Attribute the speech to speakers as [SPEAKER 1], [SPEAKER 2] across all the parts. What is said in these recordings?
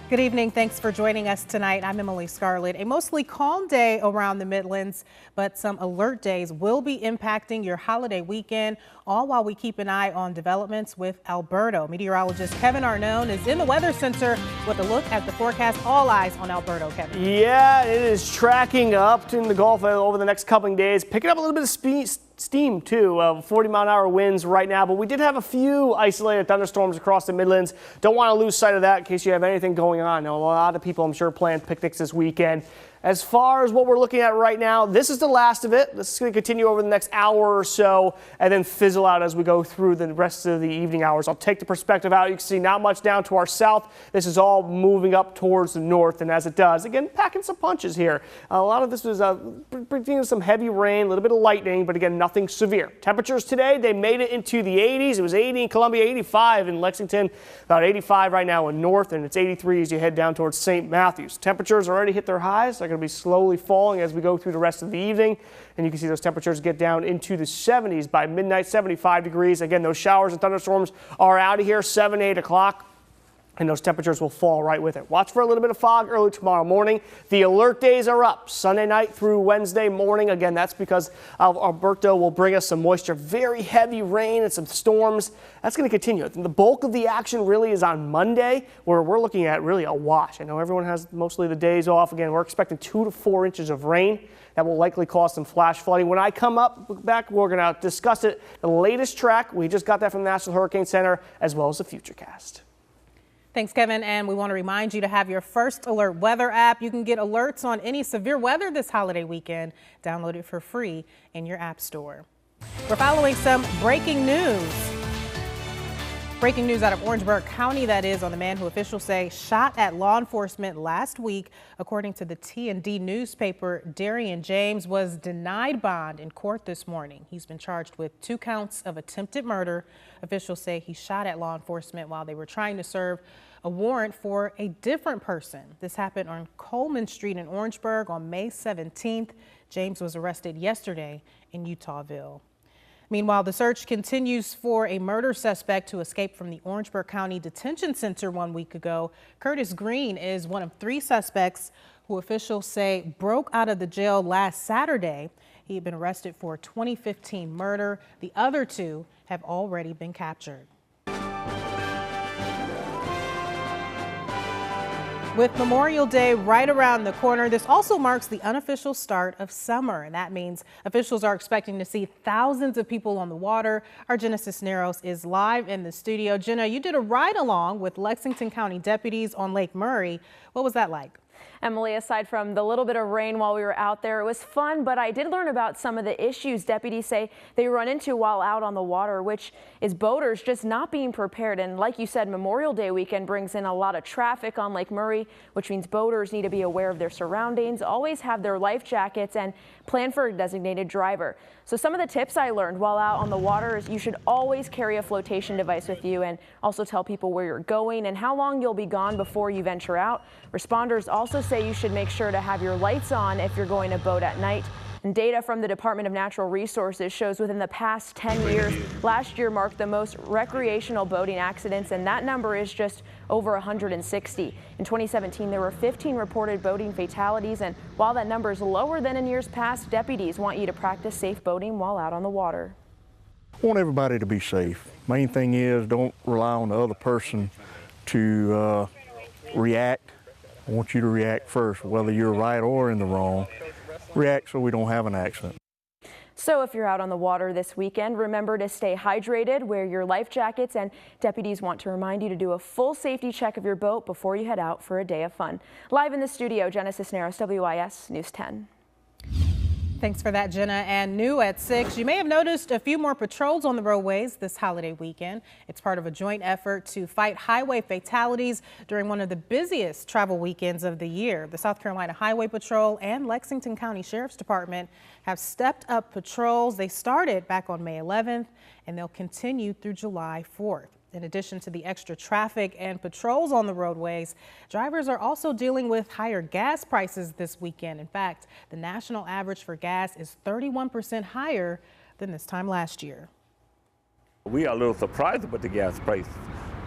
[SPEAKER 1] Good evening. Thanks for joining us tonight. I'm Emily Scarlett. A mostly calm day around the Midlands, but some alert days will be impacting your holiday weekend, all while we keep an eye on developments with Alberto. Meteorologist Kevin Arnone is in the Weather Center with a look at the forecast. All eyes on Alberto, Kevin.
[SPEAKER 2] Yeah, it is tracking up in the Gulf over the next couple of days, picking up a little bit of steam too, 40-mile-an-hour winds right now, but we did have a few isolated thunderstorms across the Midlands. Don't want to lose sight of that in case you have anything going on. Now, a lot of people, I'm sure, plan picnics this weekend. As far as what we're looking at right now, this is the last of it. This is going to continue over the next hour or so and then fizzle out as we go through the rest of the evening hours. I'll take the perspective out. You can see not much down to our south. This is all moving up towards the north, and as it does, again, packing some punches here. A lot of this was bringing some heavy rain, a little bit of lightning, but again, nothing severe. Temperatures today, they made it into the 80s. It was 80 in Columbia, 85 in Lexington, about 85 right now in North, and it's 83 as you head down towards St. Matthews. Temperatures already hit their highs. They're going to be slowly falling as we go through the rest of the evening, and you can see those temperatures get down into the 70s by midnight, 75 degrees. Again, those showers and thunderstorms are out of here 7, 8 o'clock. And those temperatures will fall right with it. Watch for a little bit of fog early tomorrow morning. The alert days are up Sunday night through Wednesday morning. Again, that's because Alberto will bring us some moisture, very heavy rain and some storms. That's going to continue. The bulk of the action really is on Monday, where we're looking at really a wash. I know everyone has mostly the days off. Again, we're expecting 2 to 4 inches of rain. That will likely cause some flash flooding. When I come back, we're going to discuss it. The latest track, we just got that from the National Hurricane Center, as well as the Futurecast.
[SPEAKER 1] Thanks, Kevin. And we want to remind you to have your First Alert weather app. You can get alerts on any severe weather this holiday weekend. Download it for free in your app store. We're following some breaking news. Breaking news out of Orangeburg County, that is, on the man who officials say shot at law enforcement last week. According to the T&D newspaper, Darian James was denied bond in court this morning. He's been charged with 2 counts of attempted murder. Officials say he shot at law enforcement while they were trying to serve a warrant for a different person. This happened on Coleman Street in Orangeburg on May 17th. James was arrested yesterday in Utahville. Meanwhile, the search continues for a murder suspect who escaped from the Orangeburg County Detention Center 1 week ago. Curtis Green is one of 3 suspects who officials say broke out of the jail last Saturday. He had been arrested for a 2015 murder. The other 2 have already been captured. With Memorial Day right around the corner, this also marks the unofficial start of summer, and that means officials are expecting to see thousands of people on the water. Our Jenna Cisneros is live in the studio. Jenna, you did a ride-along with Lexington County deputies on Lake Murray. What was that like?
[SPEAKER 3] Emily, aside from the little bit of rain while we were out there, it was fun, but I did learn about some of the issues deputies say they run into while out on the water, which is boaters just not being prepared. And like you said, Memorial Day weekend brings in a lot of traffic on Lake Murray, which means boaters need to be aware of their surroundings, always have their life jackets, and plan for a designated driver. So some of the tips I learned while out on the water is you should always carry a flotation device with you, and also tell people where you're going and how long you'll be gone before you venture out. Responders also say you should make sure to have your lights on if you're going to boat at night. And data from the Department of Natural Resources shows within the past 10 years, last year marked the most recreational boating accidents, and that number is just over 160. In 2017, there were 15 reported boating fatalities, and while that number is lower than in years past, deputies want you to practice safe boating while out on the water.
[SPEAKER 4] I want everybody to be safe. Main thing is don't rely on the other person to react. I want you to react first, whether you're right or in the wrong. React so we don't have an accident.
[SPEAKER 3] So if you're out on the water this weekend, remember to stay hydrated, wear your life jackets, and deputies want to remind you to do a full safety check of your boat before you head out for a day of fun. Live in the studio, Jenna Cisneros, WIS News 10.
[SPEAKER 1] Thanks for that, Jenna. And new at 6, you may have noticed a few more patrols on the roadways this holiday weekend. It's part of a joint effort to fight highway fatalities during one of the busiest travel weekends of the year. The South Carolina Highway Patrol and Lexington County Sheriff's Department have stepped up patrols. They started back on May 11th, and they'll continue through July 4th. In addition to the extra traffic and patrols on the roadways, drivers are also dealing with higher gas prices this weekend. In fact, the national average for gas is 31% higher than this time last year.
[SPEAKER 5] We are a little surprised about the gas price.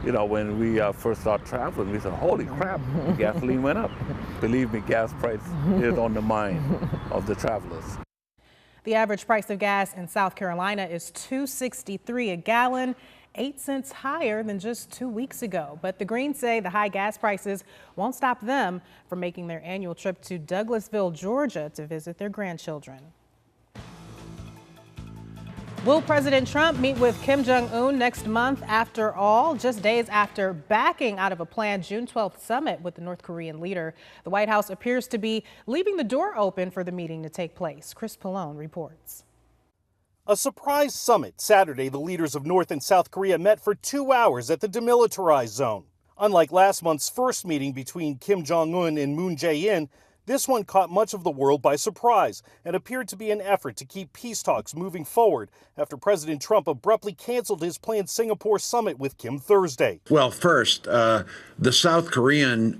[SPEAKER 5] You know, when we first started traveling, we said, holy crap, gasoline went up. Believe me, gas price is on the mind of the travelers.
[SPEAKER 1] The average price of gas in South Carolina is $2.63 a gallon, 8 cents higher than just 2 weeks ago. But the Greens say the high gas prices won't stop them from making their annual trip to Douglasville, Georgia to visit their grandchildren. Will President Trump meet with Kim Jong-un next month after all? Just days after backing out of a planned June 12th summit with the North Korean leader, the White House appears to be leaving the door open for the meeting to take place. Chris Pallone reports.
[SPEAKER 6] A surprise summit. Saturday, the leaders of North and South Korea met for 2 hours at the demilitarized zone. Unlike last month's first meeting between Kim Jong-un and Moon Jae-in, this one caught much of the world by surprise and appeared to be an effort to keep peace talks moving forward after President Trump abruptly canceled his planned Singapore summit with Kim Thursday.
[SPEAKER 7] Well, first, the South Korean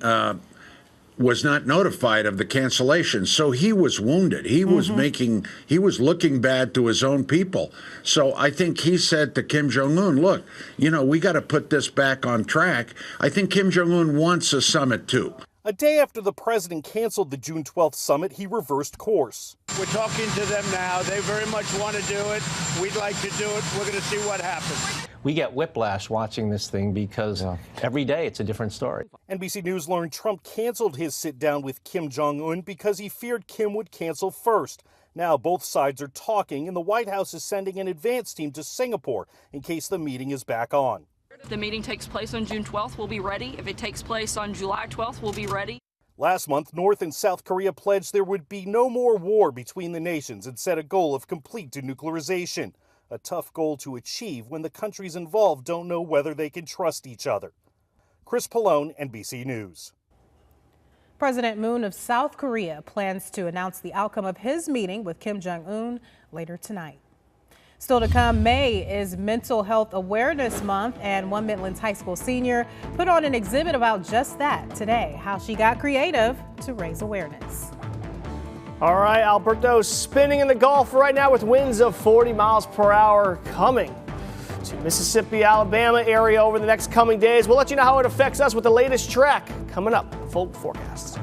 [SPEAKER 7] was not notified of the cancellation, so he was wounded. He was looking bad to his own people. So I think he said to Kim Jong-un, look, you know, we got to put this back on track. I think Kim Jong-un wants a summit too.
[SPEAKER 6] A day after the president canceled the June 12th summit, he reversed course.
[SPEAKER 8] We're talking to them now. They very much want to do it. We'd like to do it. We're going to see what happens.
[SPEAKER 9] We get whiplash watching this thing because every day it's a different story.
[SPEAKER 6] NBC News learned Trump canceled his sit-down with Kim Jong-un because he feared Kim would cancel first. Now both sides are talking, and the White House is sending an advance team to Singapore in case the meeting is back on.
[SPEAKER 10] If the meeting takes place on June 12th, we'll be ready. If it takes place on July 12th, we'll be ready.
[SPEAKER 6] Last month, North and South Korea pledged there would be no more war between the nations and set a goal of complete denuclearization. A tough goal to achieve when the countries involved don't know whether they can trust each other. Chris Pallone, NBC News.
[SPEAKER 1] President Moon of South Korea plans to announce the outcome of his meeting with Kim Jong-un later tonight. Still to come, May is Mental Health Awareness Month, and one Midlands high school senior put on an exhibit about just that today, how she got creative to raise awareness.
[SPEAKER 2] All right, Alberto spinning in the Gulf right now with winds of 40 miles per hour coming to Mississippi, Alabama area over the next coming days. We'll let you know how it affects us with the latest track coming up. Full forecast.